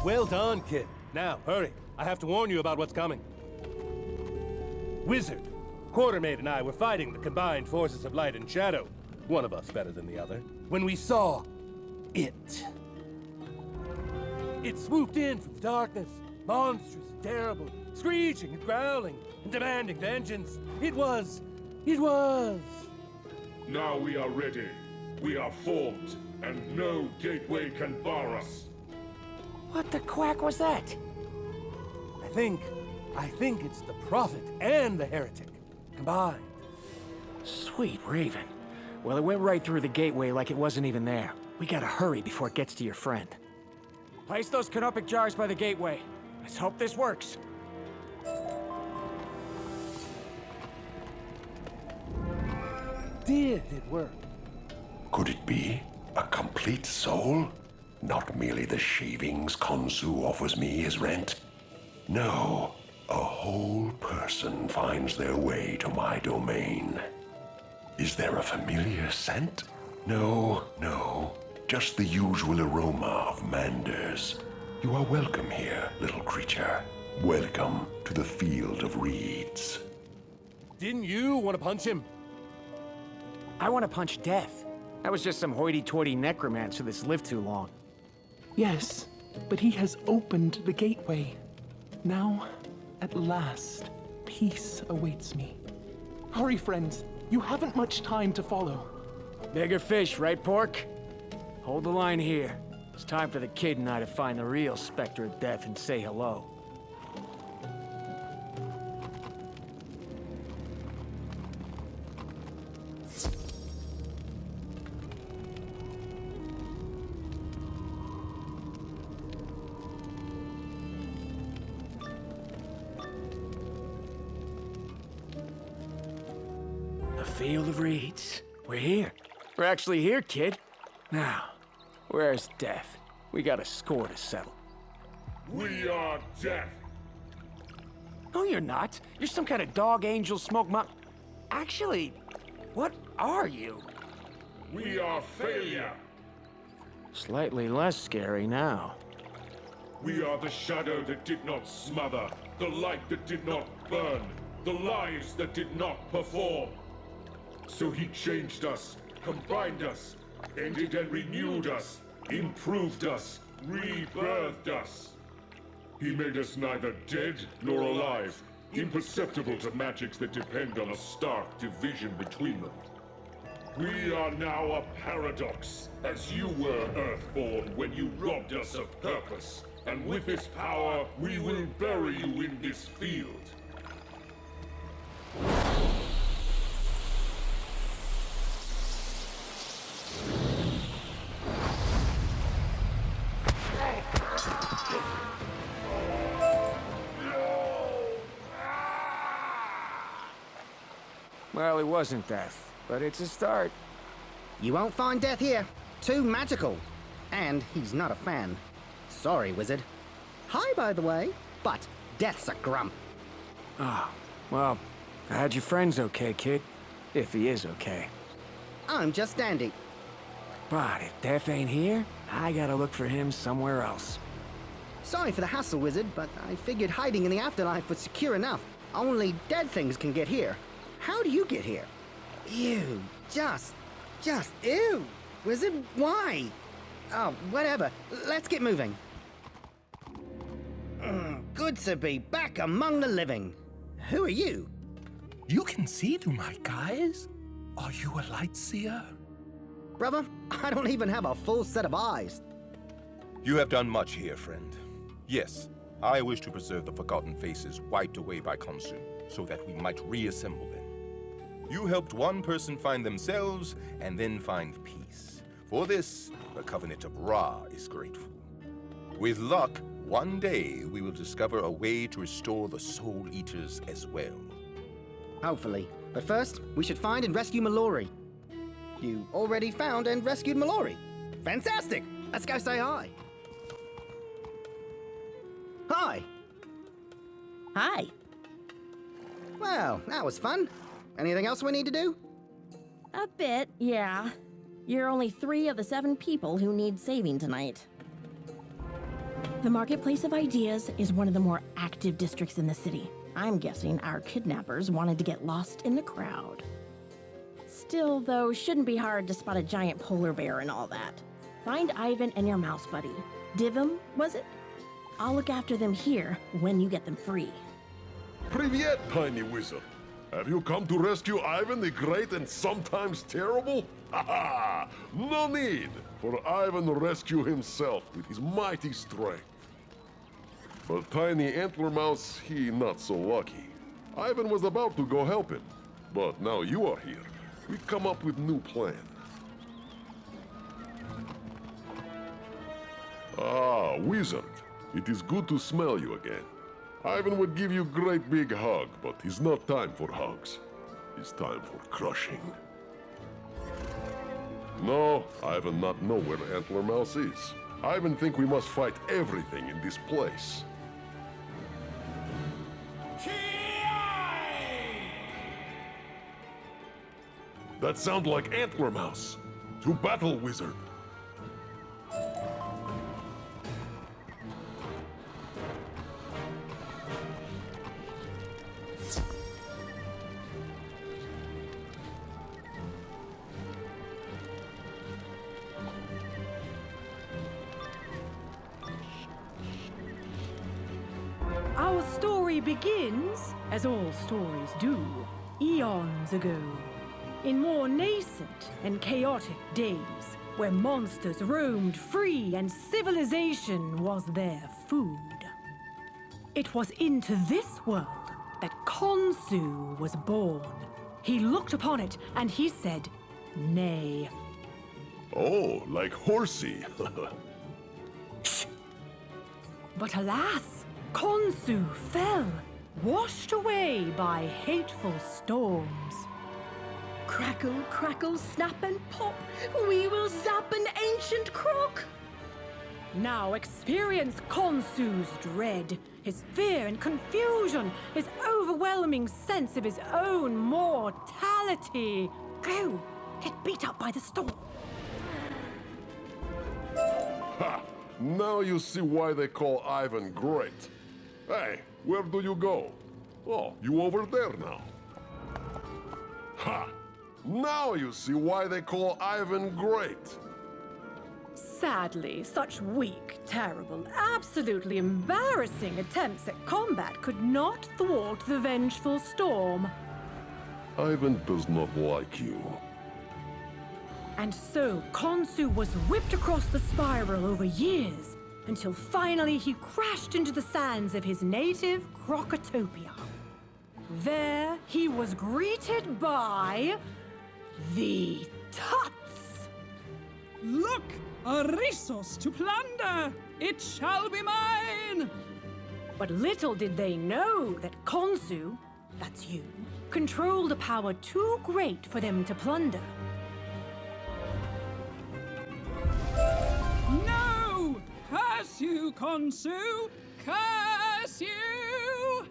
Well done, kid. Now, hurry. I have to warn you about what's coming. Wizard, Quartermaid and I were fighting the combined forces of light and shadow. One of us better than the other. When we saw it. It swooped in from the darkness, monstrous and terrible, screeching and growling and demanding vengeance. It was... Now we are ready. We are formed, and no gateway can bar us. What the quack was that? I think it's the prophet and the heretic combined. Sweet Raven. Well, it went right through the gateway like it wasn't even there. We gotta hurry before it gets to your friend. Place those canopic jars by the gateway. Let's hope this works. Did it work? Could it be a complete soul? Not merely the shavings Khonsu offers me as rent? No, a whole person finds their way to my domain. Is there a familiar scent? No, just the usual aroma of manders. You are welcome here, little creature. Welcome to the field of reeds. Didn't you want to punch him? I want to punch Death. That was just some hoity-toity necromancer that's lived too long. Yes, but he has opened the gateway. Now, at last, peace awaits me. Hurry, friends. You haven't much time to follow. Bigger fish, right, Pork? Hold the line here. It's time for the kid and I to find the real Spectre of Death and say hello. The field of reeds. We're here. We're actually here, kid. Now, where's Death? We got a score to settle. We are death. No, you're not. You're some kind of dog angel smoke mop. Actually, what are you? We are failure. Slightly less scary now. We are the shadow that did not smother, the light that did not burn, the lies that did not perform. So he changed us, combined us, ended and renewed us, improved us, rebirthed us. He made us neither dead nor alive, imperceptible to magics that depend on a stark division between them. We are now a paradox, as you were Earthborn when you robbed us of purpose. And with this power, we will bury you in this field. Well, it wasn't Death, but it's a start. You won't find Death here. Too magical. And he's not a fan. Sorry, Wizard. Hi, by the way. But Death's a grump. Ah, well, I had your friends okay, kid. If he is okay. I'm just dandy. But if Death ain't here, I gotta look for him somewhere else. Sorry for the hassle, Wizard, but I figured hiding in the afterlife was secure enough. Only dead things can get here. How do you get here? Ew, just ew. Wizard, why? Oh, whatever. Let's get moving. Good to be back among the living. Who are you? You can see through my guise? Are you a light seer? Brother, I don't even have a full set of eyes. You have done much here, friend. Yes, I wish to preserve the forgotten faces wiped away by Khonsu, so that we might reassemble them. You helped one person find themselves, and then find peace. For this, the Covenant of Ra is grateful. With luck, one day we will discover a way to restore the Soul Eaters as well. Hopefully. But first, we should find and rescue Mallory. You already found and rescued Mallory. Fantastic! Let's go say hi. Hi. Hi. Well, that was fun. Anything else we need to do? A bit, yeah. You're only 3 of the 7 people who need saving tonight. The Marketplace of Ideas is one of the more active districts in the city. I'm guessing our kidnappers wanted to get lost in the crowd. Still, though, shouldn't be hard to spot a giant polar bear and all that. Find Ivan and your mouse buddy. Divum, was it? I'll look after them here when you get them free. Привет, tiny wizard. Have you come to rescue Ivan the Great and sometimes terrible? Ha! No need, for Ivan rescue himself with his mighty strength. But tiny Antler Mouse, he not so lucky. Ivan was about to go help him, but now you are here. We come up with new plan. Ah, wizard. It is good to smell you again. Ivan would give you great big hug, but it's not time for hugs. It's time for crushing. No, Ivan not know where Antler Mouse is. Ivan think we must fight everything in this place. That sound like Antler Mouse. To battle, wizard. Our story begins, as all stories do, eons ago. In more nascent and chaotic days, where monsters roamed free and civilization was their food. It was into this world that Khonsu was born. He looked upon it and he said, nay. Oh, like horsey. But alas, Khonsu fell, washed away by hateful storms. Crackle, crackle, snap and pop, we will zap an ancient crock. Now experience Khonsu's dread, his fear and confusion, his overwhelming sense of his own mortality. Go, get beat up by the storm. Ha! Now you see why they call Ivan great. Hey, where do you go? Oh, you over there now. Ha! Now you see why they call Ivan great. Sadly, such weak, terrible, absolutely embarrassing attempts at combat could not thwart the vengeful storm. Ivan does not like you. And so Khonsu was whipped across the spiral over years, until finally he crashed into the sands of his native Crocotopia. There he was greeted by the Thoths. Look, a resource to plunder! It shall be mine! But little did they know that Khonsu, that's you, controlled a power too great for them to plunder. No! Curse you, Khonsu! Curse you!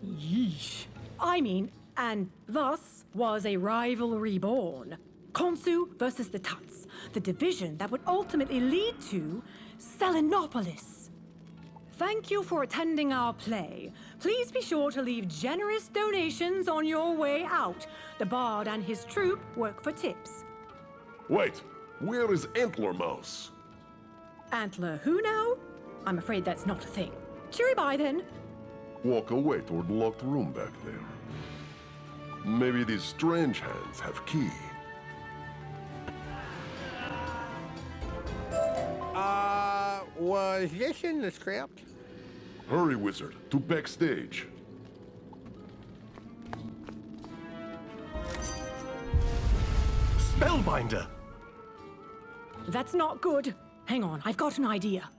Yeesh. I mean, and thus was a rivalry born. Khonsu versus the Thoths, the division that would ultimately lead to Selenopolis. Thank you for attending our play. Please be sure to leave generous donations on your way out. The bard and his troupe work for tips. Wait, where is Antler Mouse? Antler who now? I'm afraid that's not a thing. Cheery bye then. Walk away toward the locked room back there. Maybe these strange hands have key. Was this in the script? Hurry, wizard, to backstage. Spellbinder! That's not good. Hang on, I've got an idea.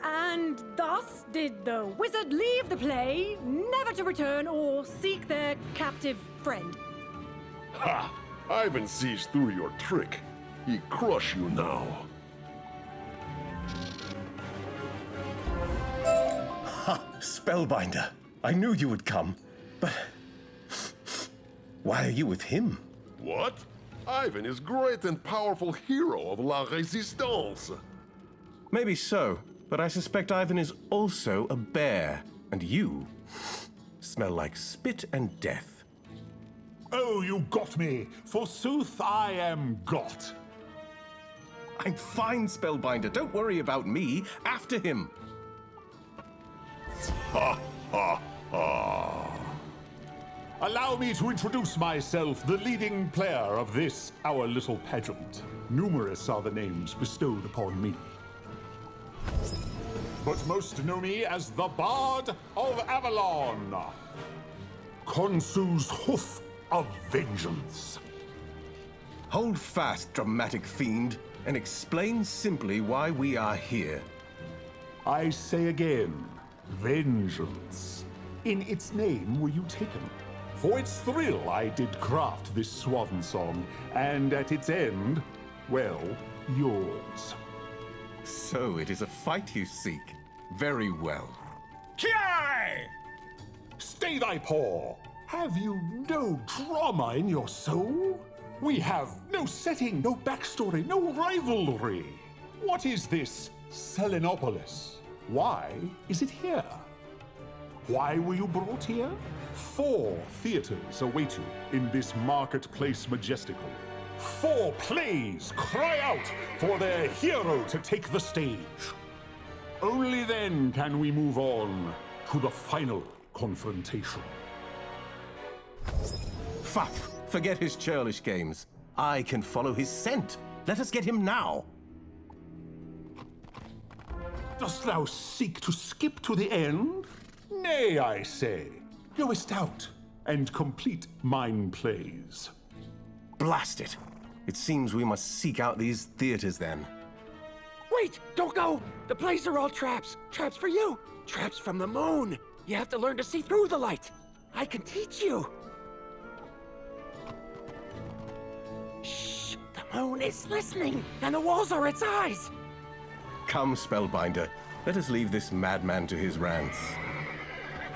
And thus did the wizard leave the play, never to return or seek their captive friend. Ha! Ivan sees through your trick. He crush you now. Ha! Spellbinder! I knew you would come, but... why are you with him? What? Ivan is great and powerful hero of La Resistance. Maybe so, But I suspect Ivan is also a bear, and you smell like spit and death. Oh, you got me! Forsooth, I am got. I'm fine, Spellbinder. Don't worry about me. After him. Ha ha ha! Allow me to introduce myself, the leading player of this, our little pageant. Numerous are the names bestowed upon me, but most know me as the Bard of Avalon. Khonsu's hoof of vengeance. Hold fast, dramatic fiend, and explain simply why we are here. I say again, vengeance. In its name were you taken. For its thrill I did craft this swan song, and at its end, well, yours. So it is a fight you seek. Very well. Kiai! Stay thy paw! Have you no drama in your soul? We have no setting, no backstory, no rivalry. What is this Selenopolis? Why is it here? Why were you brought here? 4 theaters await you in this marketplace majestical. 4 plays cry out for their hero to take the stage. Only then can we move on to the final confrontation. Fuff! Forget his churlish games. I can follow his scent. Let us get him now. Dost thou seek to skip to the end? Nay, I say. Knowest out and complete mine plays. Blast it. It seems we must seek out these theaters then. Wait! Don't go! The plays are all traps! Traps for you! Traps from the moon! You have to learn to see through the light! I can teach you! Shh! The moon is listening, and the walls are its eyes! Come, Spellbinder. Let us leave this madman to his rants.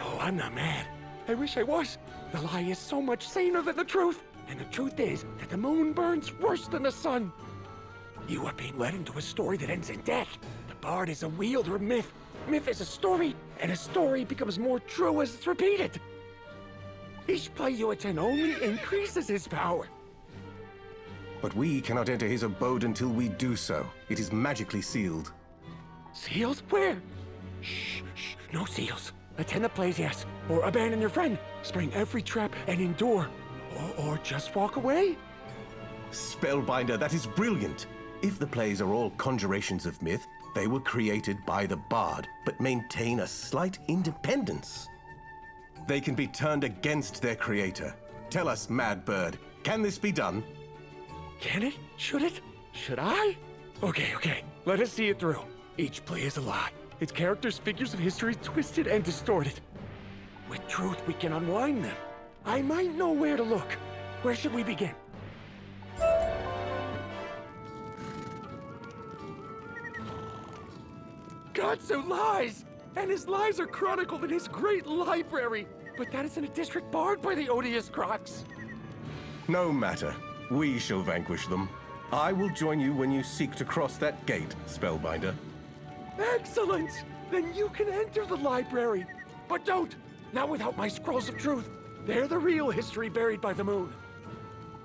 Oh, I'm not mad. I wish I was. The lie is so much saner than the truth. And the truth is that the moon burns worse than the sun. You are being led into a story that ends in death. The bard is a wielder of myth. Myth is a story, and a story becomes more true as it's repeated. Each play you attend only increases his power. But we cannot enter his abode until we do so. It is magically sealed. Seals? Where? Shh, shh, no seals. Attend the plays, yes. Or abandon your friend. Spring every trap and endure. Or just walk away. Spellbinder, that is brilliant. If the plays are all conjurations of myth, they were created by the bard, but maintain a slight independence. They can be turned against their creator. Tell us, Mad Bird, can this be done? Can it? Should it? Should I? Okay. Let us see it through. Each play is a lie. Its characters, figures of history, twisted and distorted. With truth, we can unwind them. I might know where to look. Where should we begin? God so lies! And his lies are chronicled in his great library. But that is in a district barred by the odious Crocs. No matter. We shall vanquish them. I will join you when you seek to cross that gate, Spellbinder. Excellent! Then you can enter the library. But don't! Not without my scrolls of truth. They're the real history buried by the moon.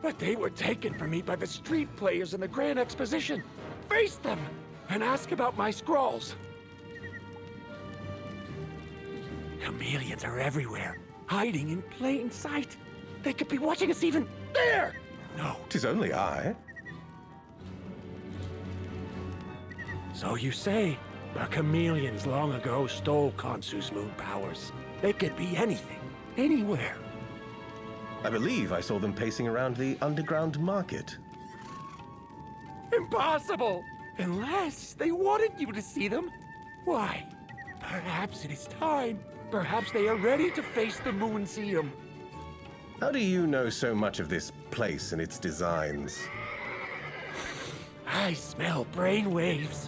But they were taken from me by the street players in the Grand Exposition. Face them and ask about my scrolls. Chameleons are everywhere, hiding in plain sight. They could be watching us even there! No. 'Tis only I. So you say, but chameleons long ago stole Khonsu's moon powers. They could be anything, anywhere. I believe I saw them pacing around the underground market. Impossible! Unless they wanted you to see them. Why? Perhaps it is time. Perhaps they are ready to face the Moonseum. How do you know so much of this place and its designs? I smell brainwaves.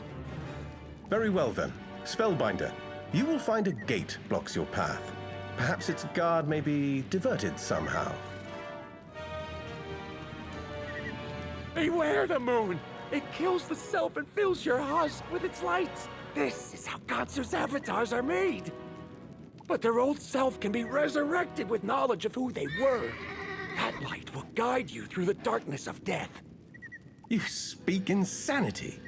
Very well then. Spellbinder, you will find a gate blocks your path. Perhaps its guard may be diverted somehow. Beware the moon! It kills the self and fills your husk with its light. This is how Khonsu's avatars are made. But their old self can be resurrected with knowledge of who they were. That light will guide you through the darkness of death. You speak insanity.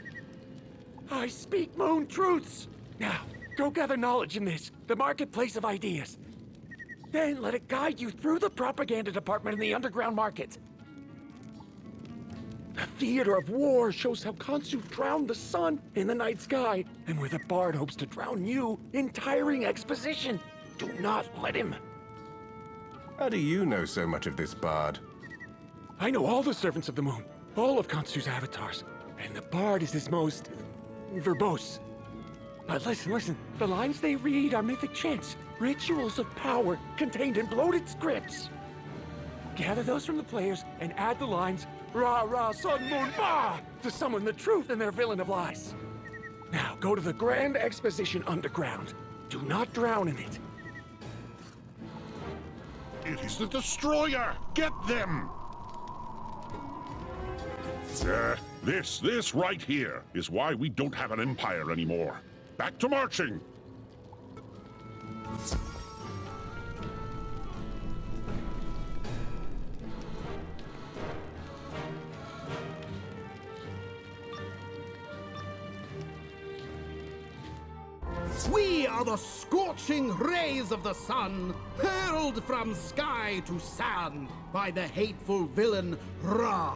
I speak moon truths. Now, go gather knowledge in this, the marketplace of ideas. Then let it guide you through the propaganda department in the underground market. The theater of war shows how Khonsu drowned the sun in the night sky, and where the bard hopes to drown you in tiring exposition. Do not let him. How do you know so much of this bard? I know all the servants of the moon, all of Khonsu's avatars, and the bard is his most verbose. But listen, the lines they read are mythic chants, rituals of power contained in bloated scripts. Gather those from the players and add the lines, Ra Ra Sun Moon Ba, to summon the truth in their villain of lies. Now go to the Grand Exposition Underground. Do not drown in it. It is the Destroyer! Get them! This right here is why we don't have an empire anymore. Back to marching! We are the scorching rays of the sun, hurled from sky to sand by the hateful villain Ra.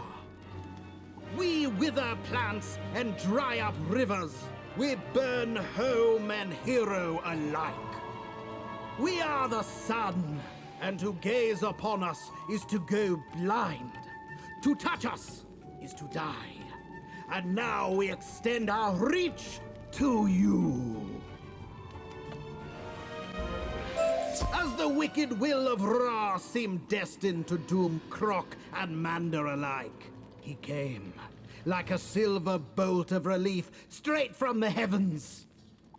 We wither plants and dry up rivers. We burn home and hero alike. We are the sun, and to gaze upon us is to go blind. To touch us is to die. And now we extend our reach to you. As the wicked will of Ra seemed destined to doom Croc and Mander alike, he came, like a silver bolt of relief, straight from the heavens.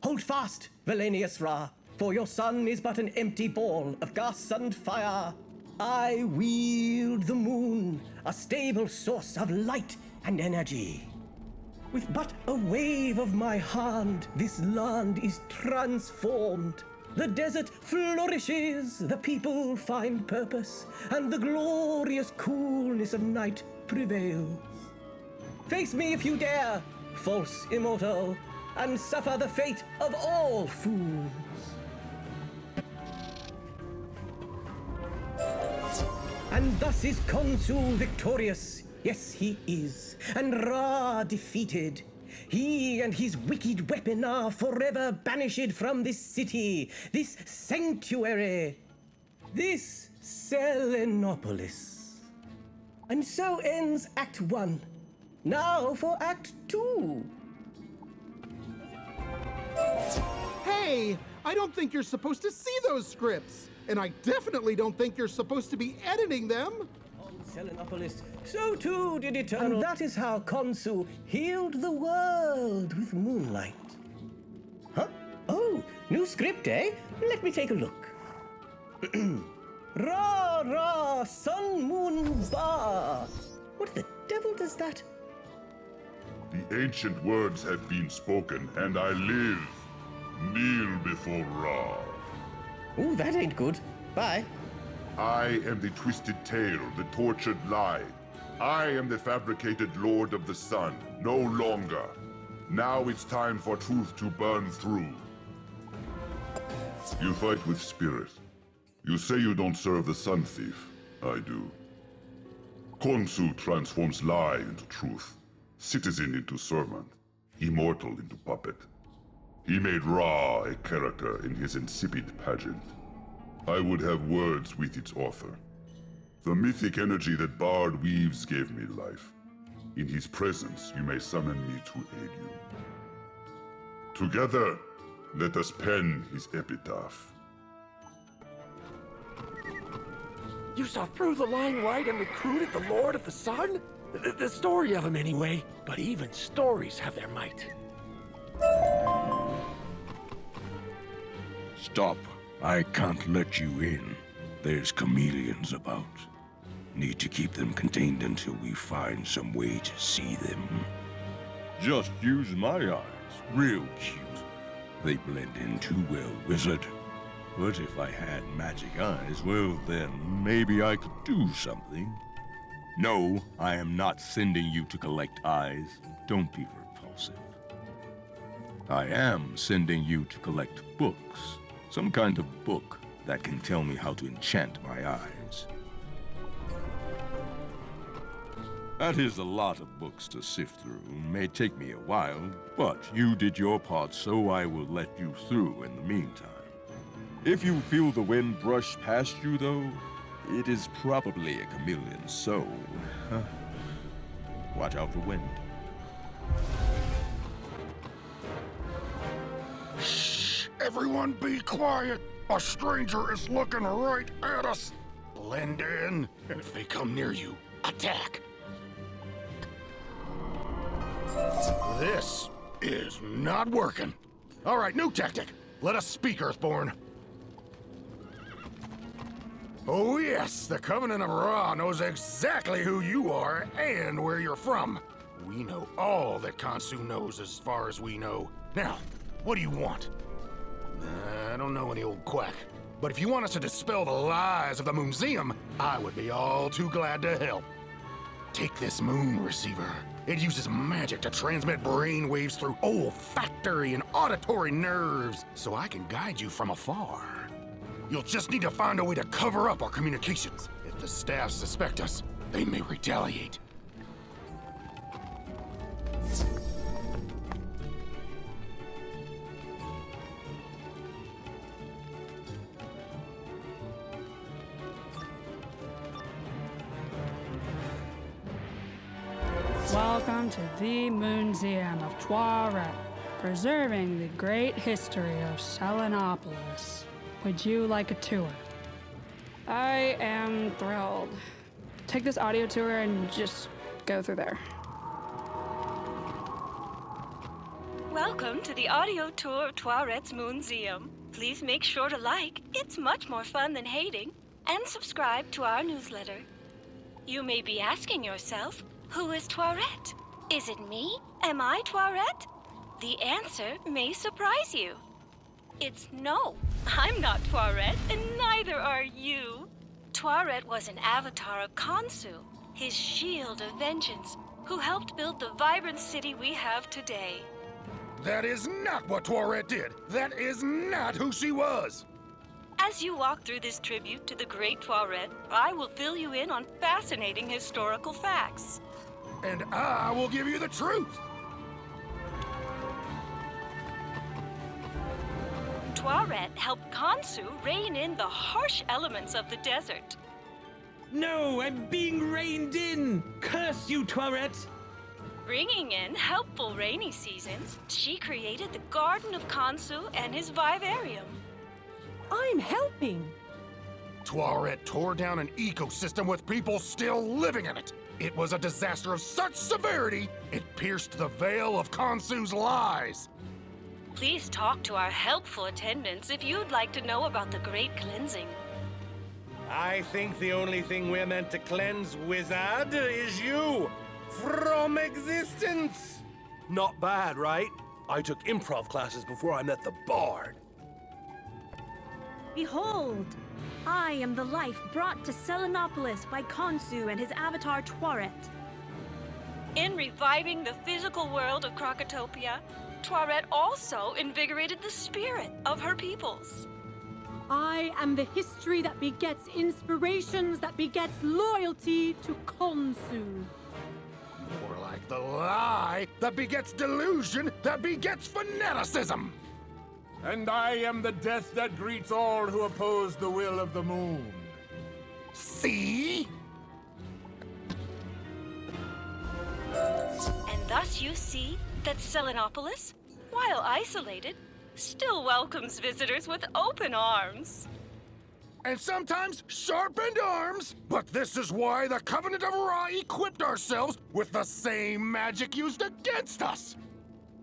Hold fast, Valenius Ra, for your sun is but an empty ball of gas and fire. I wield the moon, a stable source of light and energy. With but a wave of my hand, this land is transformed. The desert flourishes, the people find purpose, and the glorious coolness of night prevails. Face me if you dare, false immortal, and suffer the fate of all fools. And thus is Khonsu victorious. Yes, he is. And Ra defeated. He and his wicked weapon are forever banished from this city, this sanctuary, this Selenopolis. And so ends Act 1. Now for Act 2. Hey, I don't think you're supposed to see those scripts. And I definitely don't think you're supposed to be editing them. Selenopolis, so too did Eternal. And that is how Khonsu healed the world with moonlight. Huh? Oh, new script, eh? Let me take a look. Ra Ra Sun Moon Ba. What the devil does that? The ancient words have been spoken, and I live. Kneel before Ra. Oh, that ain't good. Bye. I am the twisted tale, the tortured lie. I am the fabricated Lord of the Sun, no longer. Now it's time for truth to burn through. You fight with spirit. You say you don't serve the Sun Thief. I do. Khonsu transforms lie into truth, citizen into servant, immortal into puppet. He made Ra a character in his insipid pageant. I would have words with its author. The mythic energy that Bard weaves gave me life. In his presence, you may summon me to aid you. Together, let us pen his epitaph. You saw through the line right and recruited the Lord of the Sun? The story of him, anyway. But even stories have their might. Stop. I can't let you in. There's chameleons about. Need to keep them contained until we find some way to see them. Just use my eyes. Real cute. They blend in too well, wizard. But if I had magic eyes, well then, maybe I could do something. No, I am not sending you to collect eyes. Don't be repulsive. I am sending you to collect books. Some kind of book that can tell me how to enchant my eyes. That is a lot of books to sift through. May take me a while, but you did your part, so I will let you through in the meantime. If you feel the wind brush past you, though, it is probably a chameleon, so watch out for wind. Shh! Everyone be quiet! A stranger is looking right at us! Blend in, and if they come near you, attack! This is not working. All right, new tactic. Let us speak, Earthborn. Oh yes, the Covenant of Ra knows exactly who you are and where you're from. We know all that Khonshu knows as far as we know. Now, what do you want? I don't know any old quack. But if you want us to dispel the lies of the Museum, I would be all too glad to help. Take this moon receiver. It uses magic to transmit brain waves through olfactory and auditory nerves, so I can guide you from afar. You'll just need to find a way to cover up our communications. If the staff suspect us, they may retaliate. Welcome to the Museum of Taweret, preserving the great history of Selenopolis. Would you like a tour? I am thrilled. Take this audio tour and just go through there. Welcome to the audio tour of Taweret's Museum. Please make sure to like, it's much more fun than hating, and subscribe to our newsletter. You may be asking yourself, who is Taweret? Is it me? Am I Taweret? The answer may surprise you. It's no. I'm not Taweret, and neither are you. Taweret was an avatar of Khonshu, his shield of vengeance, who helped build the vibrant city we have today. That is not what Taweret did. That is not who she was. As you walk through this tribute to the great Taweret, I will fill you in on fascinating historical facts. And I will give you the truth. Taweret helped Khonshu rein in the harsh elements of the desert. No, I'm being reined in! Curse you, Taweret! Bringing in helpful rainy seasons, she created the Garden of Khonshu and his vivarium. I'm helping! Taweret tore down an ecosystem with people still living in it. It was a disaster of such severity, it pierced the veil of Khonshu's lies. Please talk to our helpful attendants if you'd like to know about the Great Cleansing. I think the only thing we're meant to cleanse, Wizard, is you from existence. Not bad, right? I took improv classes before I met the Bard. Behold, I am the life brought to Selenopolis by Khonshu and his avatar Taweret. In reviving the physical world of Krokotopia, Taweret also invigorated the spirit of her peoples. I am the history that begets inspirations that begets loyalty to Khonshu. More like the lie that begets delusion that begets fanaticism. And I am the death that greets all who oppose the will of the moon. See? And thus you see that Selenopolis, while isolated, still welcomes visitors with open arms. And sometimes sharpened arms. But this is why the Covenant of Ra equipped ourselves with the same magic used against us.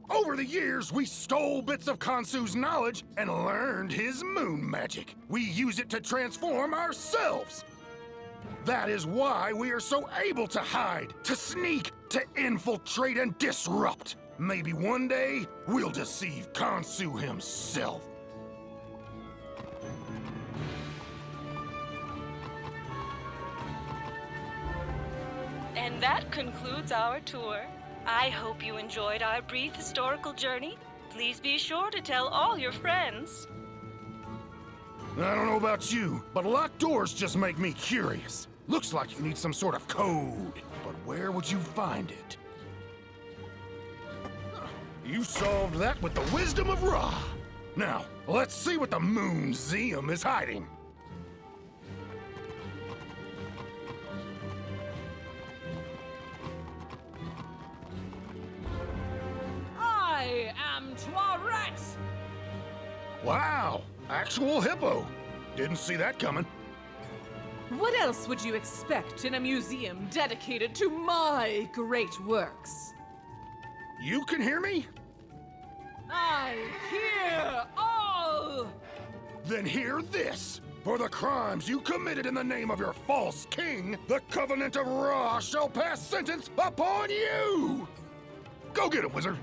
Over the years, we stole bits of Khonshu's knowledge and learned his moon magic. We use it to transform ourselves. That is why we are so able to hide, to sneak, to infiltrate and disrupt. Maybe one day, we'll deceive Khonsu himself. And that concludes our tour. I hope you enjoyed our brief historical journey. Please be sure to tell all your friends. I don't know about you, but locked doors just make me curious. Looks like you need some sort of code, but where would you find it? You solved that with the wisdom of Ra. Now, let's see what the Moonseum is hiding. I am Taweret! Wow, actual hippo. Didn't see that coming. What else would you expect in a museum dedicated to my great works? You can hear me? I hear all! Then hear this. For the crimes you committed in the name of your false king, the Covenant of Ra shall pass sentence upon you! Go get him, wizard!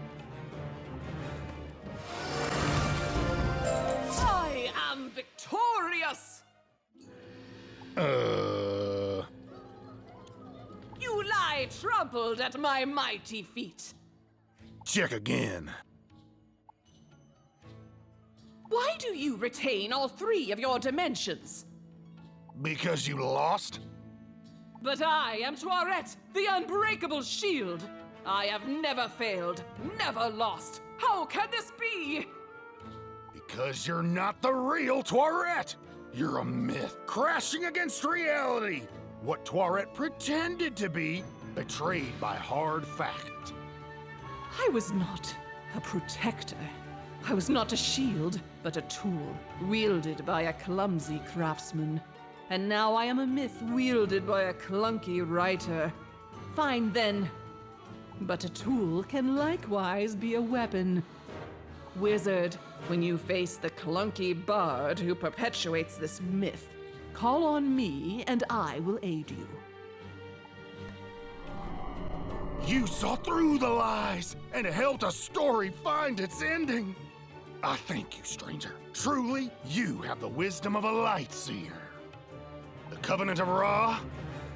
I am victorious! You lie trampled at my mighty feet. Check again. Why do you retain all three of your dimensions? Because you lost? But I am Taweret, the unbreakable shield. I have never failed, never lost. How can this be? Because you're not the real Taweret! You're a myth, crashing against reality! What Taweret pretended to be, betrayed by hard fact. I was not a protector. I was not a shield, but a tool, wielded by a clumsy craftsman. And now I am a myth wielded by a clunky writer. Fine then. But a tool can likewise be a weapon. Wizard, when you face the clunky bard who perpetuates this myth, call on me and I will aid you. You saw through the lies and helped a story find its ending. I thank you, stranger. Truly, you have the wisdom of a light seer. The Covenant of Ra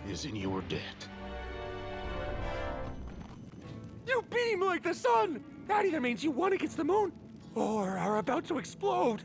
is in your debt. You beam like the sun! That either means you won against the moon, or are about to explode.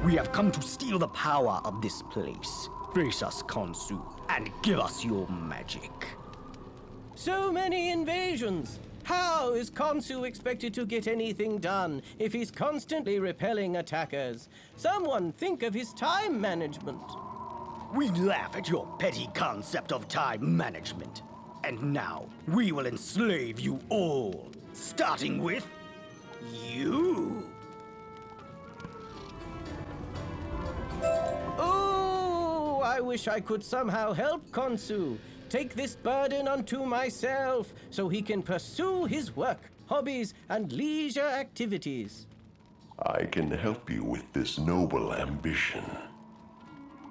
We have come to steal the power of this place. Face us, Khonsu, and give us your magic. So many invasions! How is Khonsu expected to get anything done if he's constantly repelling attackers? Someone think of his time management. We laugh at your petty concept of time management. And now, we will enslave you all, starting with you. Oh, I wish I could somehow help Khonsu. Take this burden unto myself so he can pursue his work, hobbies, and leisure activities. I can help you with this noble ambition.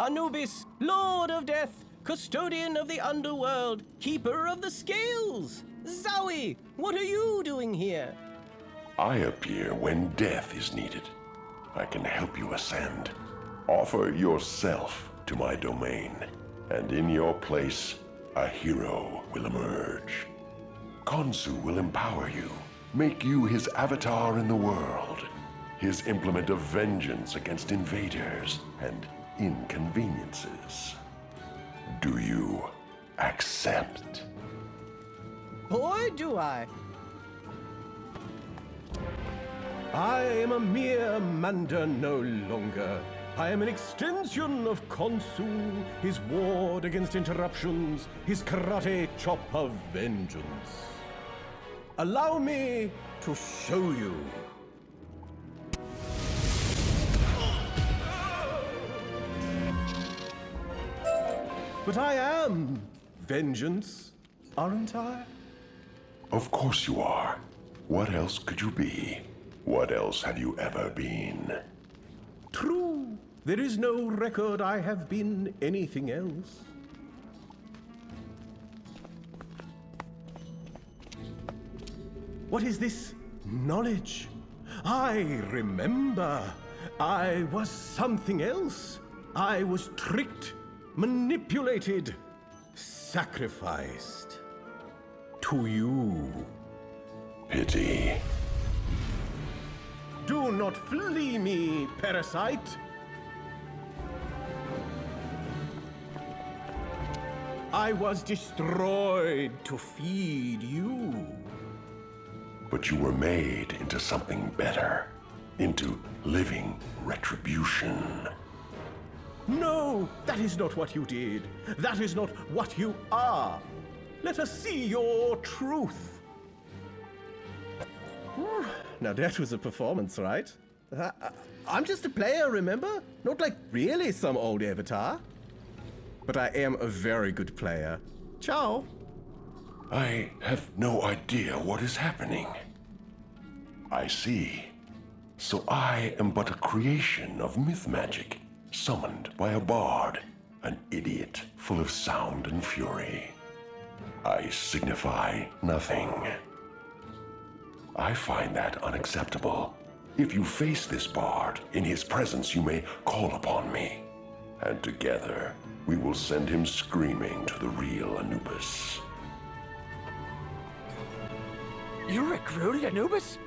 Anubis, Lord of Death, Custodian of the Underworld, Keeper of the Scales. Zowie, what are you doing here? I appear when death is needed. I can help you ascend. Offer yourself to my domain, and in your place, a hero will emerge. Khonsu will empower you, make you his avatar in the world, his implement of vengeance against invaders and inconveniences. Do you accept? Boy, do I. I am a mere Manda no longer. I am an extension of Khonsu, his ward against interruptions, his karate chop of vengeance. Allow me to show you. But I am vengeance, aren't I? Of course you are. What else could you be? What else have you ever been? True. There is no record I have been anything else. What is this knowledge? I remember. I was something else. I was tricked, manipulated, sacrificed. To you. Pity. Do not flee me, parasite. I was destroyed to feed you. But you were made into something better. Into living retribution. No, that is not what you did. That is not what you are. Let us see your truth. Now that was a performance, right? I'm just a player, remember? Not like really some old avatar. But I am a very good player. Ciao. I have no idea what is happening. I see. So I am but a creation of myth magic, summoned by a bard, an idiot full of sound and fury. I signify nothing. I find that unacceptable. If you face this bard, in his presence you may call upon me, and together we will send him screaming to the real Anubis. You recruited Anubis?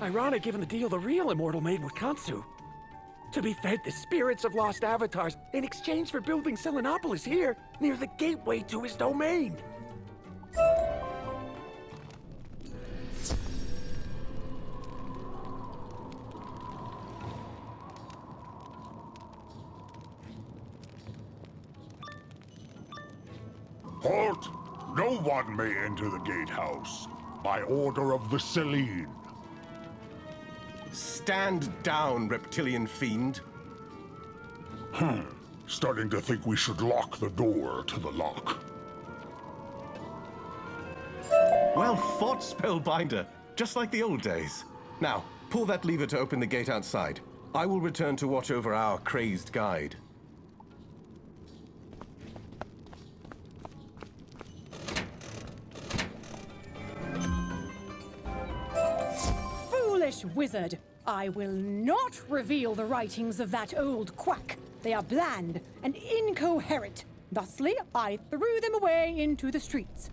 Ironic given the deal the real immortal made with Khonsu. To be fed the spirits of lost avatars in exchange for building Selenopolis here, near the gateway to his domain. Halt! No one may enter the gatehouse. By order of the Selene. Stand down, reptilian fiend. Starting to think we should lock the door to the lock. Well fought, Spellbinder. Just like the old days. Now, pull that lever to open the gate outside. I will return to watch over our crazed guide. Foolish wizard! I will not reveal the writings of that old quack. They are bland and incoherent. Thusly, I threw them away into the streets.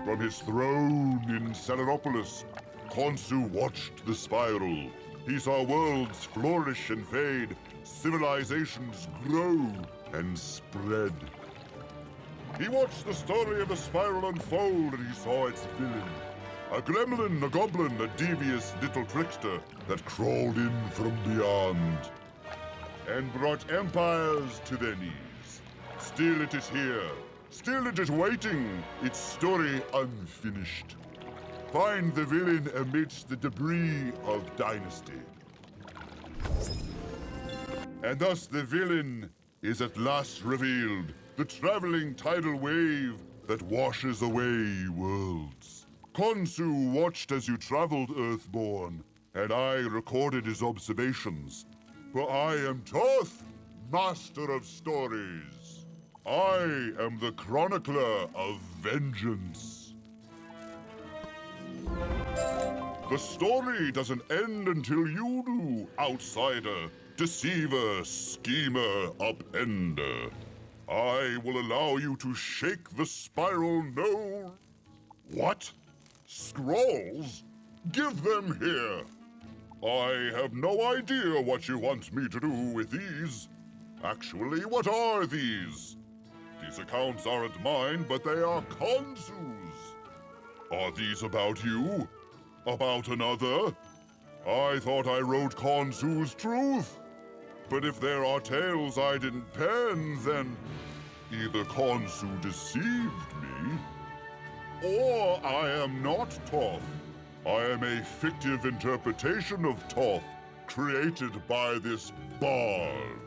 From his throne in Selenopolis, Khonsu watched the spiral. He saw worlds flourish and fade, civilizations grow and spread. He watched the story of the spiral unfold, and he saw its villain. A gremlin, a goblin, a devious little trickster that crawled in from beyond and brought empires to their knees. Still it is here. Still it is waiting, its story unfinished. Find the villain amidst the debris of dynasty. And thus the villain is at last revealed, the traveling tidal wave that washes away worlds. Khonsu watched as you traveled, Earthborn, and I recorded his observations. For I am Thoth, master of stories. I am the chronicler of vengeance. The story doesn't end until you do, outsider, deceiver, schemer, upender. I will allow you to shake the spiral no... What? Scrolls? Give them here. I have no idea what you want me to do with these. Actually, what are these? These accounts aren't mine, but they are Khonsu's. Are these about you? About another? I thought I wrote Khonsu's truth. But if there are tales I didn't pen, then either Khonsu deceived me, Or I am not Thoth. I am a fictive interpretation of Thoth, created by this bard.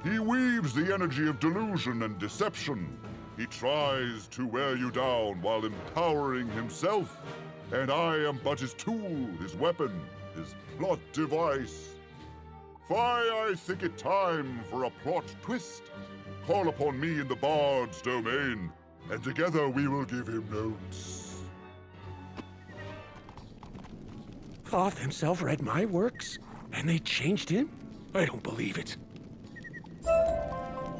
He weaves the energy of delusion and deception. He tries to wear you down while empowering himself. And I am but his tool, his weapon, his plot device. I think it time for a plot twist. Call upon me in the bard's domain, and together we will give him notes. Thoth himself read my works, and they changed him? I don't believe it.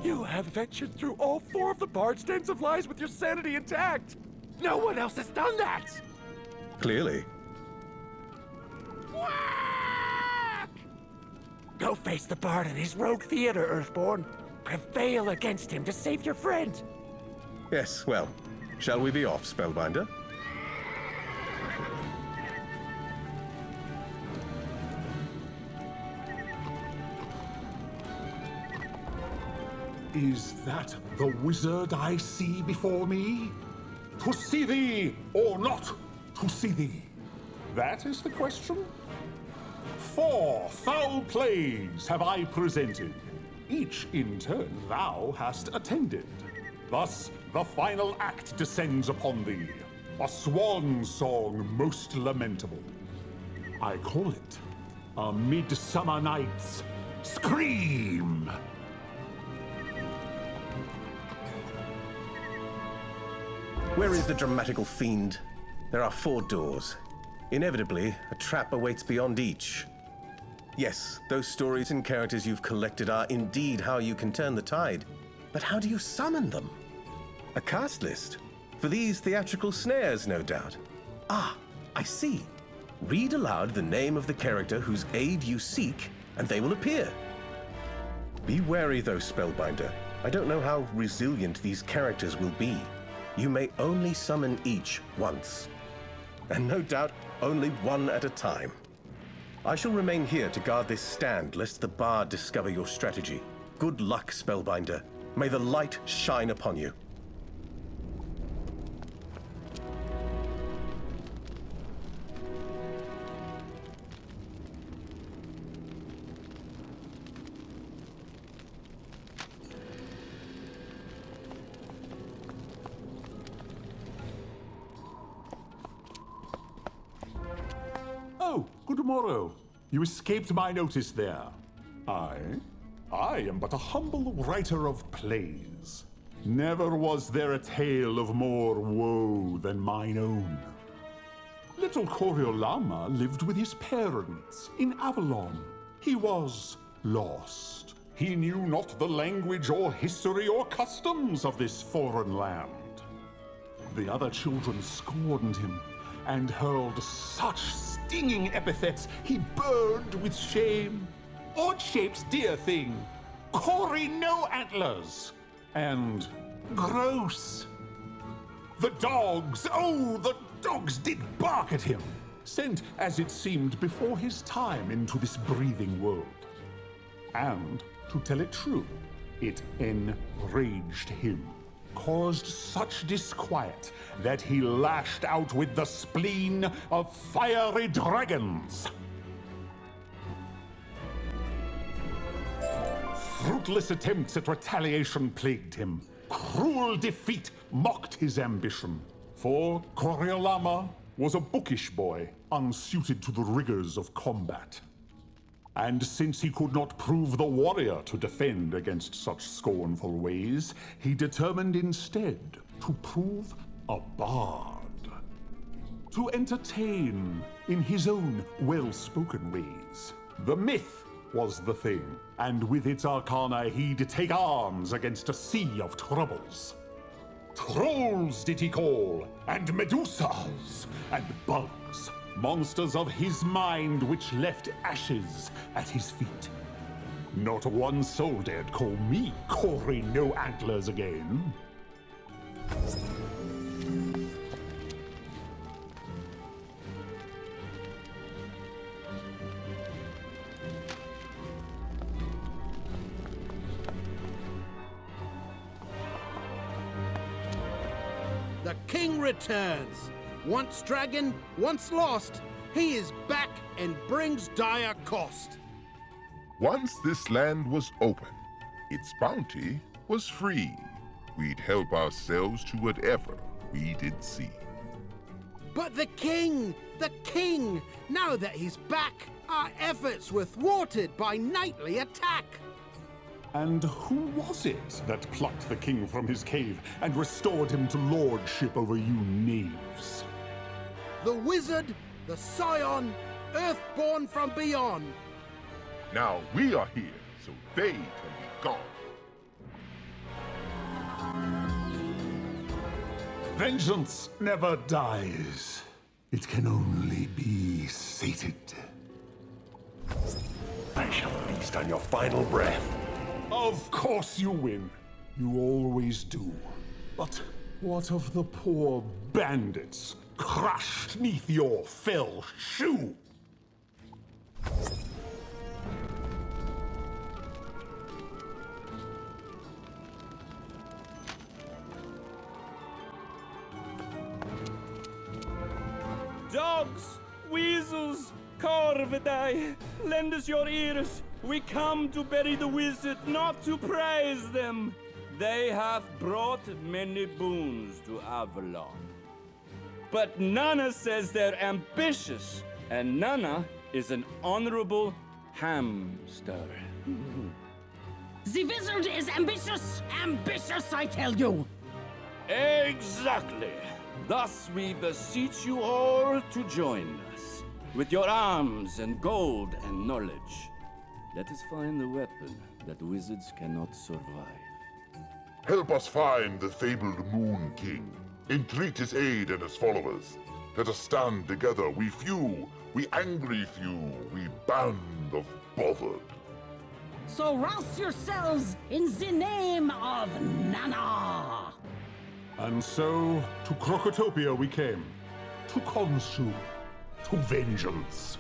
You have ventured through all 4 of the bard's dens of lies with your sanity intact. No one else has done that. Clearly. Go face the bard in his rogue theater, Earthborn. Prevail against him to save your friend. Yes, well, shall we be off, Spellbinder? Is that the wizard I see before me? To see thee, or not to see thee? That is the question? 4 foul plays have I presented. Each in turn thou hast attended. Thus the final act descends upon thee, a swan song most lamentable. I call it A Midsummer Night's Scream! Where is the dramatical fiend? There are 4 doors. Inevitably, a trap awaits beyond each. Yes, those stories and characters you've collected are indeed how you can turn the tide. But how do you summon them? A cast list? For these theatrical snares, no doubt. Ah, I see. Read aloud the name of the character whose aid you seek, and they will appear. Be wary, though, Spellbinder. I don't know how resilient these characters will be. You may only summon each once. And no doubt, only one at a time. I shall remain here to guard this stand, lest the bard discover your strategy. Good luck, Spellbinder. May the light shine upon you. Oh, good morrow. You escaped my notice there. I am but a humble writer of plays. Never was there a tale of more woe than mine own. Little Coriolama lived with his parents in Avalon. He was lost. He knew not the language or history or customs of this foreign land. The other children scorned him and hurled such stinging epithets he burned with shame. Odd-shape's dear thing, Cory no antlers, and gross. The dogs, oh, the dogs did bark at him, sent, as it seemed, before his time into this breathing world. And, to tell it true, it enraged him, caused such disquiet that he lashed out with the spleen of fiery dragons. Fruitless attempts at retaliation plagued him. Cruel defeat mocked his ambition. For Coriolama was a bookish boy, unsuited to the rigors of combat. And since he could not prove the warrior to defend against such scornful ways, he determined instead to prove a bard. To entertain in his own well-spoken ways. The myth was the thing, and with its arcana he'd take arms against a sea of troubles. Trolls did he call, and Medusas, and bugs, monsters of his mind which left ashes at his feet. Not one soul dared call me Cory no antlers again. The king returns. Once dragon, once lost, he is back and brings dire cost. Once this land was open, its bounty was free. We'd help ourselves to whatever we did see. But the king! Now that he's back, our efforts were thwarted by nightly attack. And who was it that plucked the king from his cave and restored him to lordship over you knaves? The wizard, the scion, earthborn from beyond. Now we are here, so they can be gone. Vengeance never dies. It can only be sated. I shall feast on your final breath. Of course you win. You always do. But what of the poor bandits crushed neath your fell shoe? Dogs, weasels, corvidae, lend us your ears. We come to bury the wizard, not to praise them. They have brought many boons to Avalon. But Nana says they're ambitious, and Nana is an honorable hamster. The wizard is ambitious! Ambitious, I tell you! Exactly. Thus we beseech you all to join us. With your arms and gold and knowledge, let us find the weapon that wizards cannot survive. Help us find the fabled Moon King. Entreat his aid and his followers. Let us stand together, we few, we angry few, we band of bothered. So rouse yourselves in the name of Nana! And so, to Krokotopia we came. To Khonshu. To vengeance.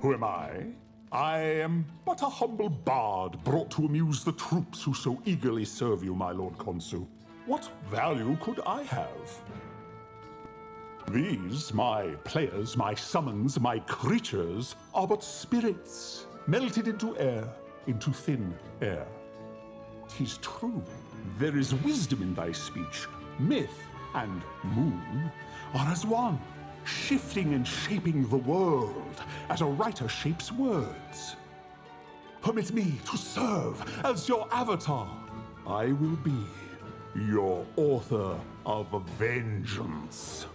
Who am I? I am but a humble bard brought to amuse the troops who so eagerly serve you, my Lord Khonshu. What value could I have? These, my players, my summons, my creatures, are but spirits, melted into air, into thin air. 'Tis true, there is wisdom in thy speech. Myth and moon are as one, shifting and shaping the world as a writer shapes words. Permit me to serve as your avatar. I will be your author of vengeance.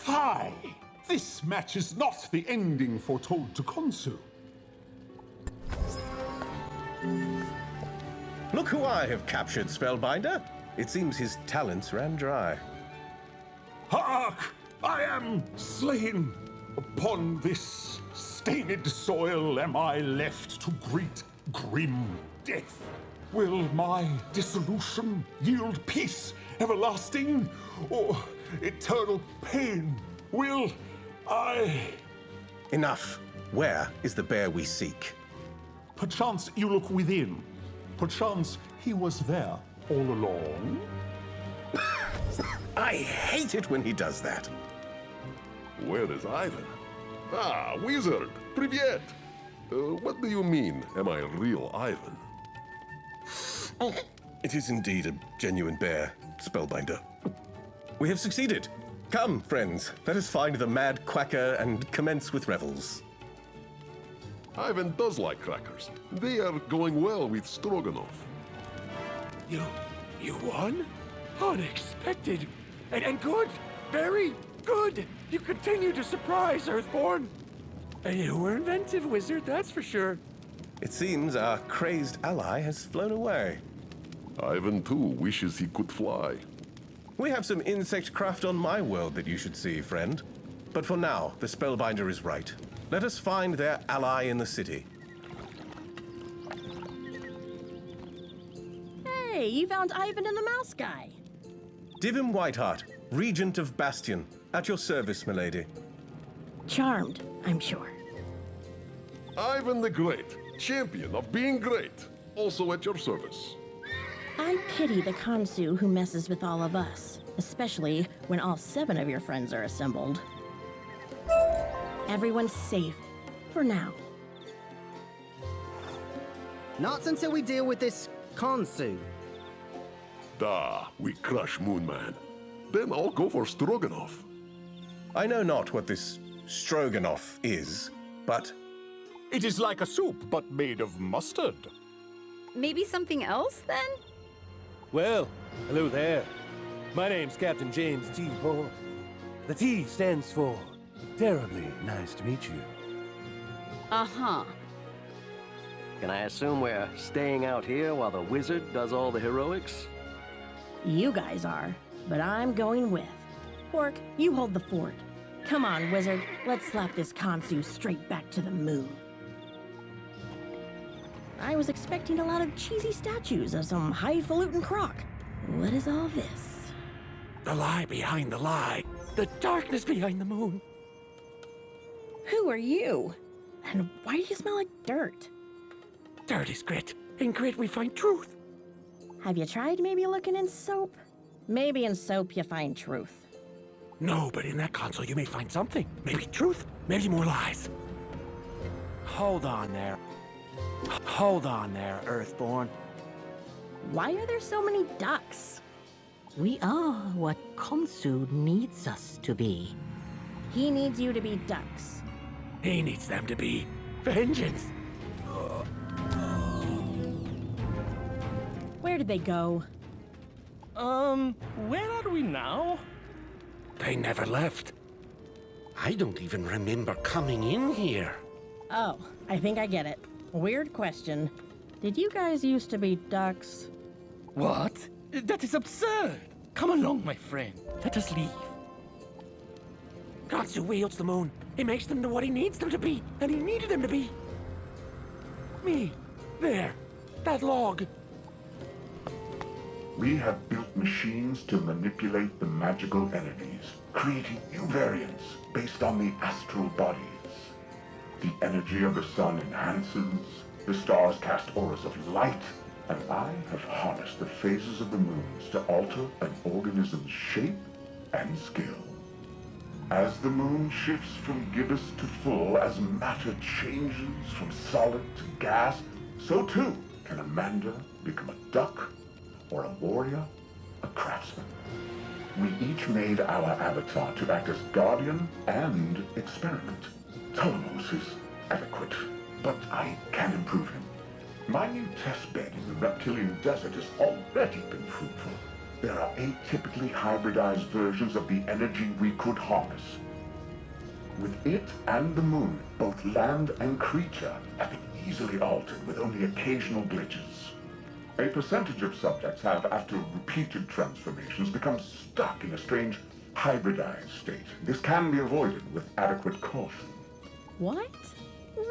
Fie! This match is not the ending foretold to Khonshu. Look who I have captured, Spellbinder. It seems his talents ran dry. Hark! I am slain. Upon this stained soil am I left to greet grim death. Will my dissolution yield peace everlasting, or eternal pain? Will I... Enough. Where is the bear we seek? Perchance you look within. Perchance he was there all along. I hate it when he does that. Where is Ivan? Ah, wizard! Privyet! What do you mean, am I real Ivan? It is indeed a genuine bear, Spellbinder. We have succeeded. Come, friends, let us find the mad quacker and commence with revels. Ivan does like crackers. They are going well with Stroganoff. You won? Unexpected. And good. Very good. You continue to surprise, Earthborn. And you were inventive, wizard, that's for sure. It seems our crazed ally has flown away. Ivan, too, wishes he could fly. We have some insect craft on my world that you should see, friend. But for now, the Spellbinder is right. Let us find their ally in the city. Hey, you found Ivan and the Mouse Guy. Divim Whiteheart, Regent of Bastion. At your service, milady. Charmed, I'm sure. Ivan the Great, champion of being great, also at your service. I pity the Khonsu who messes with all of us, especially when all 7 of your friends are assembled. Everyone's safe, for now. Not until we deal with this Khonsu. We crush Moonman. Then I'll go for Stroganoff. I know not what this stroganoff is, but... It is like a soup, but made of mustard. Maybe something else, then? Well, hello there. My name's Captain James T. Paul. The T stands for terribly nice to meet you. Uh-huh. Can I assume we're staying out here while the wizard does all the heroics? You guys are, but I'm going with. Pork, you hold the fort. Come on, wizard, let's slap this Khonsu straight back to the moon. I was expecting a lot of cheesy statues of some highfalutin croc. What is all this? The lie behind the lie. The darkness behind the moon. Who are you? And why do you smell like dirt? Dirt is grit. In grit we find truth. Have you tried maybe looking in soap? Maybe in soap you find truth. No, but in that console you may find something. Maybe truth, maybe more lies. Hold on there. Hold on there, Earthborn. Why are there so many ducks? We are what Khonsu needs us to be. He needs you to be ducks. He needs them to be vengeance. Where did they go? Where are we now? They never left. I don't even remember coming in here. Oh, I think I get it. Weird question. Did you guys used to be ducks? What? That is absurd. Come along, my friend. Let us leave. Khonsu wields the moon. He makes them to what he needs them to be, and he needed them to be. Me. There. That log. We have built machines to manipulate the magical energies, creating new variants based on the astral bodies. The energy of the sun enhances, the stars cast auras of light, and I have harnessed the phases of the moons to alter an organism's shape and skill. As the moon shifts from gibbous to full, as matter changes from solid to gas, so too can Amanda become a duck, or a warrior, a craftsman. We each made our avatar to act as guardian and experiment. Telos is adequate, but I can improve him. My new test bed in the reptilian desert has already been fruitful. There are atypically hybridized versions of the energy we could harness. With it and the moon, both land and creature have been easily altered with only occasional glitches. A percentage of subjects have, after repeated transformations, become stuck in a strange hybridized state. This can be avoided with adequate caution. What?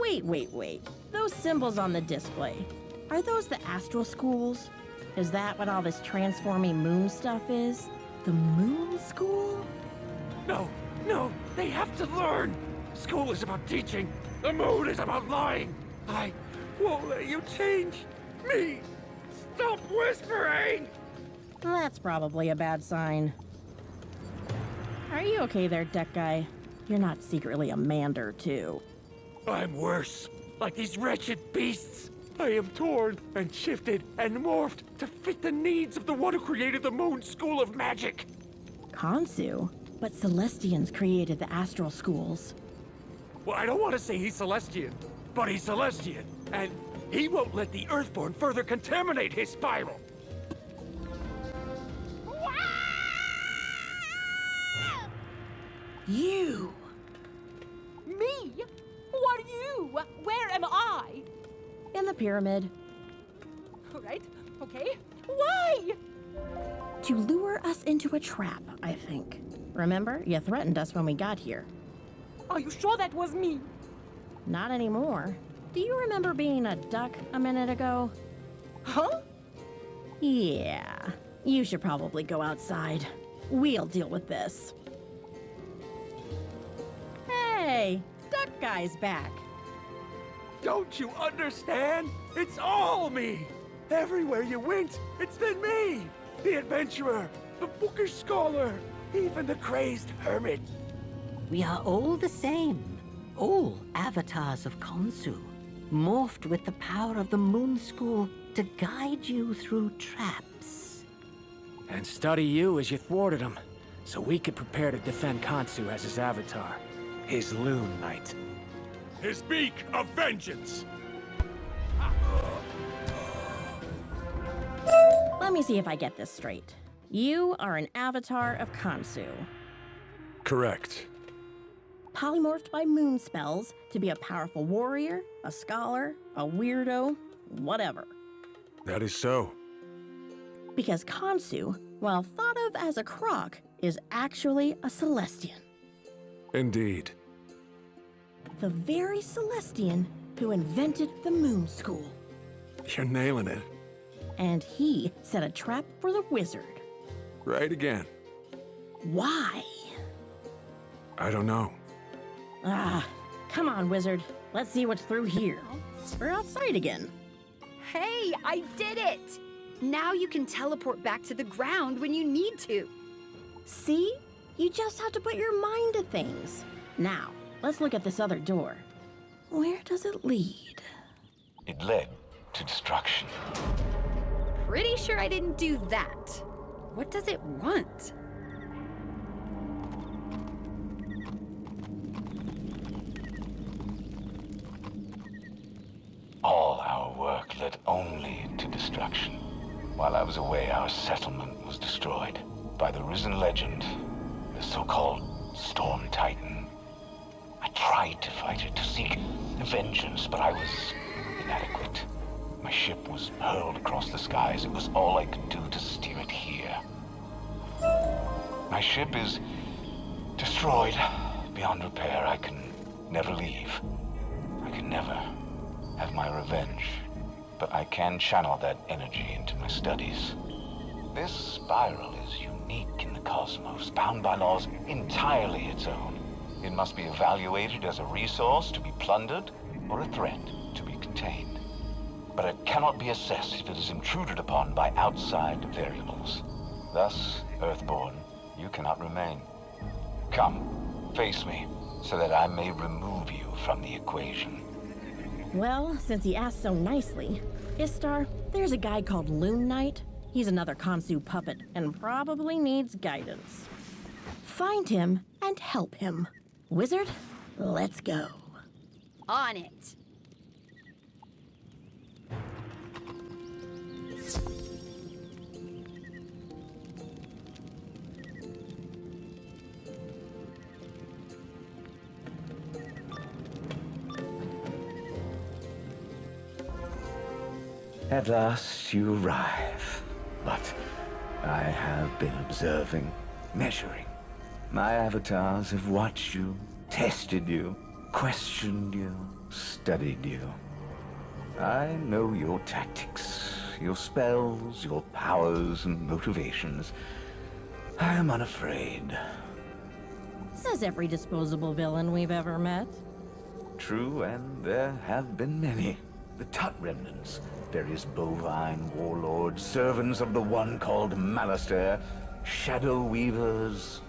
Wait. Those symbols on the display, are those the astral schools? Is that what all this transforming moon stuff is? The moon school? No, they have to learn. School is about teaching. The moon is about lying. I won't let you change me. Stop whispering! That's probably a bad sign. Are you okay there, duck guy? You're not secretly a mander, too. I'm worse. Like these wretched beasts. I am torn and shifted and morphed to fit the needs of the one who created the Moon School of Magic. Khonsu? But Celestians created the astral schools. Well, I don't want to say he's Celestian, but he's Celestian. And he won't let the Earthborn further contaminate his spiral. You! Me? Who are you? Where am I? In the pyramid. All right, okay. Why? To lure us into a trap, I think. Remember, you threatened us when we got here. Are you sure that was me? Not anymore. Do you remember being a duck a minute ago? Huh? Yeah. You should probably go outside. We'll deal with this. Hey! Duck guy's back. Don't you understand? It's all me! Everywhere you went, it's been me! The adventurer, the bookish scholar, even the crazed hermit. We are all the same. All avatars of Khonsu, morphed with the power of the Moon School to guide you through traps. And study you as you thwarted him, so we could prepare to defend Khonsu as his avatar, his Loon Knight. His beak of vengeance! Let me see if I get this straight. You are an avatar of Khonsu, Correct. polymorphed by moon spells to be a powerful warrior, a scholar, a weirdo, whatever. That is so. Because Khonsu, while thought of as a croc, is actually a Celestian. Indeed. The very Celestian who invented the Moon School. You're nailing it. And he set a trap for the wizard. Right again. Why? I don't know. Ah, come on, wizard. Let's see what's through here. We're outside again. Hey, I did it! Now you can teleport back to the ground when you need to. See? You just have to put your mind to things. Now, let's look at this other door. Where does it lead? It led to destruction. Pretty sure I didn't do that. What does it want? All our work led only to destruction. While I was away, our settlement was destroyed by the risen legend, the so-called Storm Titan. I tried to fight it, to seek vengeance, but I was inadequate. My ship was hurled across the skies. It was all I could do to steer it here. My ship is destroyed beyond repair. I can never leave. I can never have my revenge. But I can channel that energy into my studies. This spiral is unique in the cosmos, bound by laws entirely its own. It must be evaluated as a resource to be plundered or a threat to be contained. But it cannot be assessed if it is intruded upon by outside variables. Thus, Earthborn, you cannot remain. Come, face me, so that I may remove you from the equation. Well, since he asked so nicely, Istar, there's a guy called Loon Knight. He's another Khonsu puppet and probably needs guidance. Find him and help him. Wizard, let's go. On it. At last you arrive, but I have been observing, measuring. My avatars have watched you, tested you, questioned you, studied you. I know your tactics, your spells, your powers and motivations. I am unafraid. Says every disposable villain we've ever met. True, and there have been many. The Thoth remnants, various bovine warlords, servants of the one called Malastair, shadow weavers,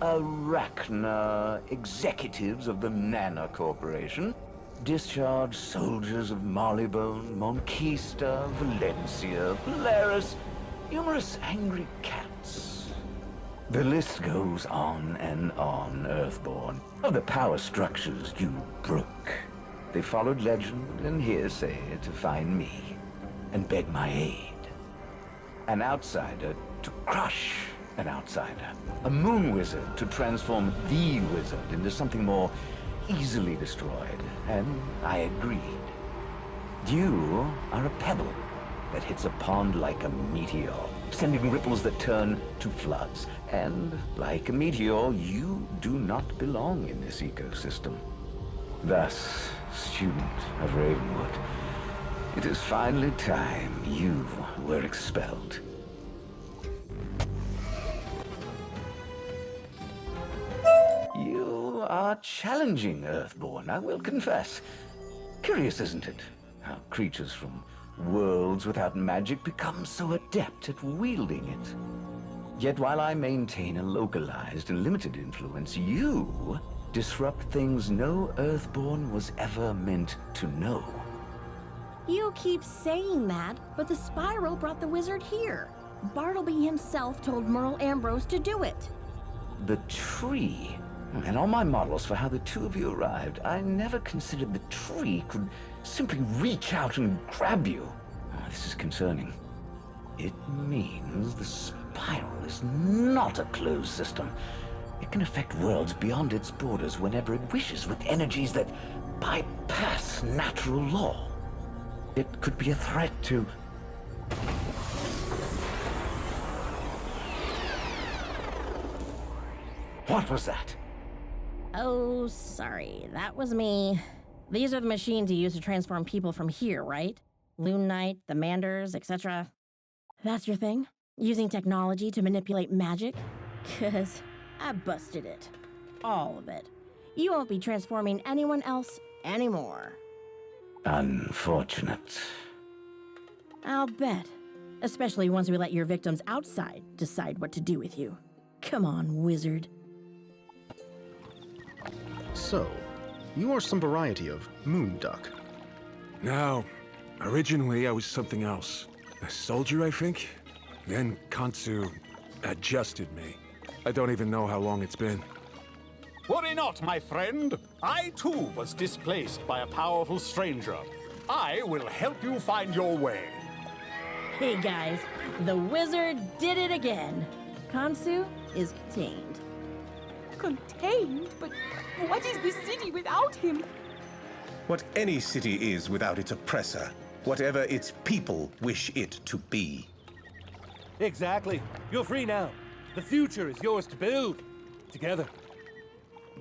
Arachna, executives of the Nana Corporation, discharged soldiers of Marleybone, Monquista, Valencia, Polaris, numerous angry cats. The list goes on and on, Earthborn, of the power structures you broke. They followed legend and hearsay to find me and beg my aid. An outsider to crush an outsider. A moon wizard to transform the wizard into something more easily destroyed. And I agreed. You are a pebble that hits a pond like a meteor, sending ripples that turn to floods. And like a meteor, you do not belong in this ecosystem. Thus, student of Ravenwood, it is finally time you were expelled. You are challenging, Earthborn, I will confess. Curious, isn't it? How creatures from worlds without magic become so adept at wielding it. Yet while I maintain a localized and limited influence, you disrupt things no Earthborn was ever meant to know. You keep saying that, but the spiral brought the wizard here. Bartleby himself told Merle Ambrose to do it. The tree. And on my models for how the two of you arrived, I never considered the tree could simply reach out and grab you. This is concerning. It means the spiral is not a closed system. It can affect worlds beyond its borders whenever it wishes, with energies that bypass natural law. It could be a threat to... What was that? Oh, sorry. That was me. These are the machines you use to transform people from here, right? Loon Knight, the Manders, etc. That's your thing? Using technology to manipulate magic? 'Cause I busted it. All of it. You won't be transforming anyone else anymore. Unfortunate. I'll bet. Especially once we let your victims outside decide what to do with you. Come on, wizard. So, you are some variety of moon duck. No. Originally, I was something else. A soldier, I think? Then Khonsu adjusted me. I don't even know how long it's been. Worry not, my friend. I too was displaced by a powerful stranger. I will help you find your way. Hey guys, the wizard did it again. Khonsu is contained. Contained? But what is this city without him? What any city is without its oppressor, whatever its people wish it to be. Exactly. You're free now. The future is yours to build. Together.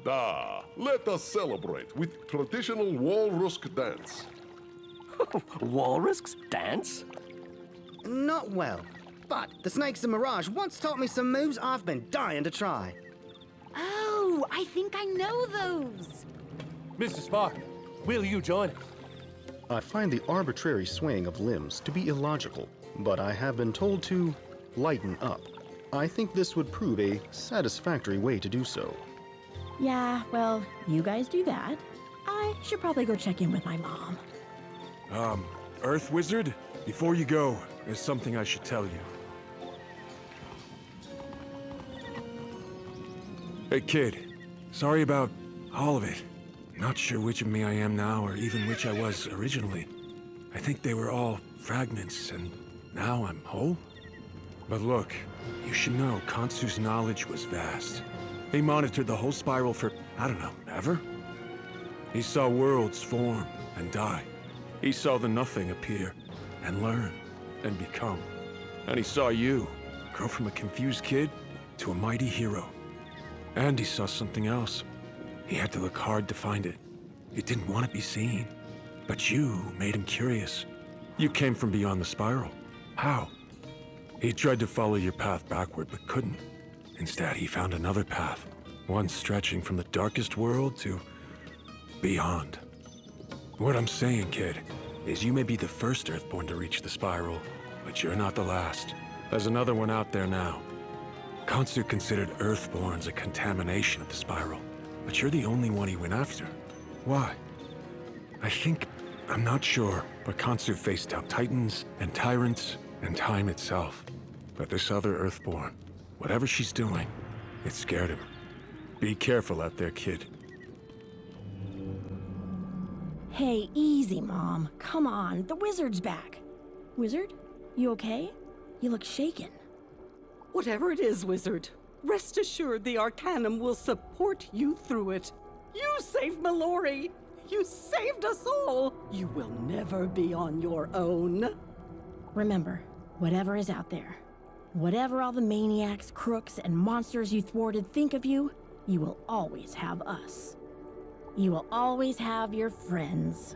Let us celebrate with traditional Walrusk dance. Walrusks dance? Not well, but the Snakes of Mirage once taught me some moves I've been dying to try. Oh, I think I know those. Mr. Spark, will you join us? I find the arbitrary swaying of limbs to be illogical, but I have been told to lighten up. I think this would prove a satisfactory way to do so. Yeah, well, you guys do that. I should probably go check in with my mom. Earth Wizard? Before you go, there's something I should tell you. Hey, kid. Sorry about all of it. Not sure which of me I am now, or even which I was originally. I think they were all fragments, and now I'm whole? But look, you should know Khonsu's knowledge was vast. He monitored the whole spiral for, I don't know, ever? He saw worlds form and die. He saw the nothing appear and learn and become. And he saw you grow from a confused kid to a mighty hero. And he saw something else. He had to look hard to find it. He didn't want to be seen. But you made him curious. You came from beyond the spiral. How? He tried to follow your path backward, but couldn't. Instead, he found another path. One stretching from the darkest world to beyond. What I'm saying, kid, is you may be the first Earthborn to reach the spiral, but you're not the last. There's another one out there now. Khonsu considered Earthborns a contamination of the spiral, but you're the only one he went after. Why? I'm not sure, but Khonsu faced down titans and tyrants and time itself. But this other Earthborn, whatever she's doing, it scared him. Be careful out there, kid. Hey, easy, Mom. Come on, the wizard's back. Wizard, you okay? You look shaken. Whatever it is, Wizard, rest assured the Arcanum will support you through it. You saved Mallory! You saved us all! You will never be on your own. Remember, whatever is out there, whatever all the maniacs, crooks, and monsters you thwarted think of you, you will always have us. You will always have your friends.